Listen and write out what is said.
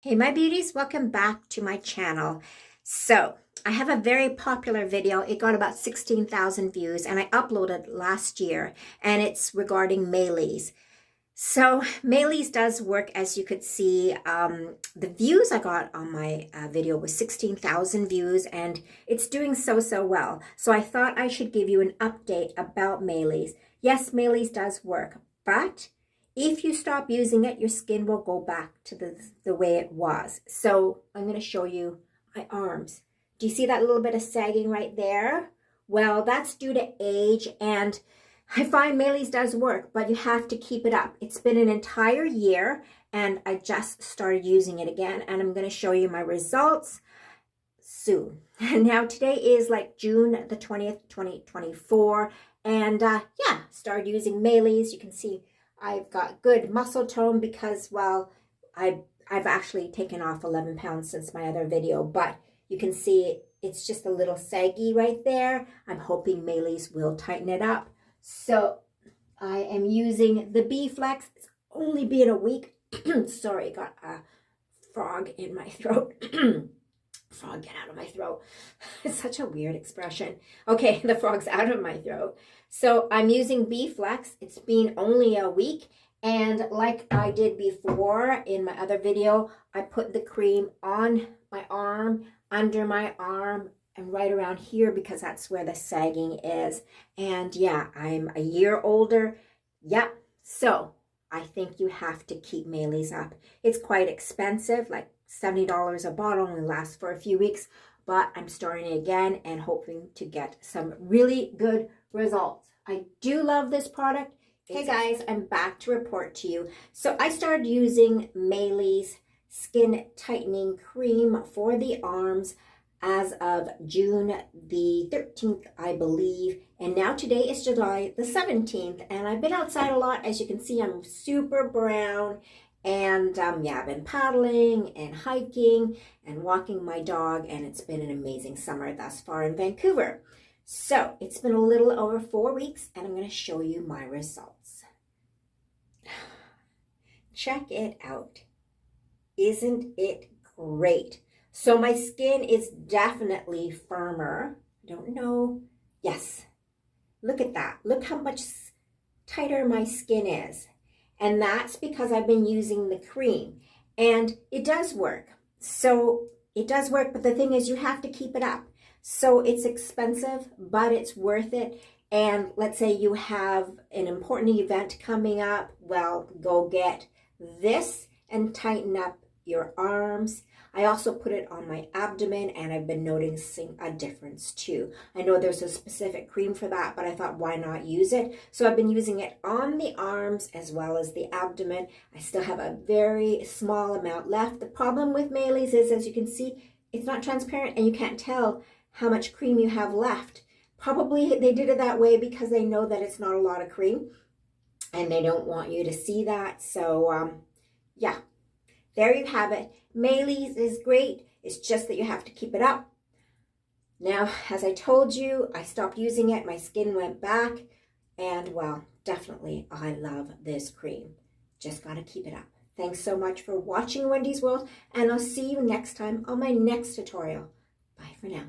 Hey my beauties, welcome back to my channel. So I have a very popular video. It got about 16,000 views and I uploaded last year, and it's regarding Maelys. So Maelys does work, as you could see. The views I got on my video was 16,000 views, and it's doing so well. So I thought I should give you an update about Maelys. Yes, Maelys does work, but if you stop using it, your skin will go back to the way it was. So I'm going to show you my arms. Do you see that little bit of sagging right there? Well, that's due to age, and I find Maelys does work, but you have to keep it up. It's been an entire year, and I just started using it again, and I'm going to show you my results soon. Now, today is like June the 20th, 2024, and yeah, started using Maelys. You can see I've got good muscle tone because, well, I've actually taken off 11 pounds since my other video, but you can see it's just a little saggy right there. I'm hoping Maelys will tighten it up. So I am using the B-Flex. It's only been a week. Sorry, got a frog in my throat. Frog, get out of my throat. It's such a weird expression. Okay, the frog's out of my throat. So I'm using B-Flex. It's been only a week. And like I did before in my other video, I put the cream on my arm, under my arm, and right around here because that's where the sagging is. And yeah, I'm a year older. Yep. So I think you have to keep Maelys up. It's quite expensive, like $70 a bottle, only lasts for a few weeks, but I'm starting again and hoping to get some really good results. I do love this product. Hey guys, I'm back to report to you. So I started using Maelys Skin Tightening Cream for the arms as of June the 13th, I believe. And now today is July the 17th, and I've been outside a lot. As you can see, I'm super brown. And yeah, I've been paddling and hiking and walking my dog, and it's been an amazing summer thus far in Vancouver. So it's been a little over 4 weeks, and I'm going to show you my results. Check it out. Isn't it great? So my skin is definitely firmer. I don't know. Yes. Look at that. Look how much tighter my skin is. And that's because I've been using the cream. And it does work. So it does work, but the thing is you have to keep it up. So it's expensive, but it's worth it. And let's say you have an important event coming up. Well, go get this and tighten up your arms. I also put it on my abdomen, and I've been noticing a difference too. I know there's a specific cream for that, but I thought, why not use it? So I've been using it on the arms as well as the abdomen. I still have a very small amount left. The problem with Maelys is, as you can see, it's not transparent and you can't tell how much cream you have left. Probably they did it that way because they know that it's not a lot of cream and they don't want you to see that. So yeah. There you have it. Maelys is great. It's just that you have to keep it up. Now, as I told you, I stopped using it. My skin went back. And, well, definitely, I love this cream. Just got to keep it up. Thanks so much for watching Wendy's World. And I'll see you next time on my next tutorial. Bye for now.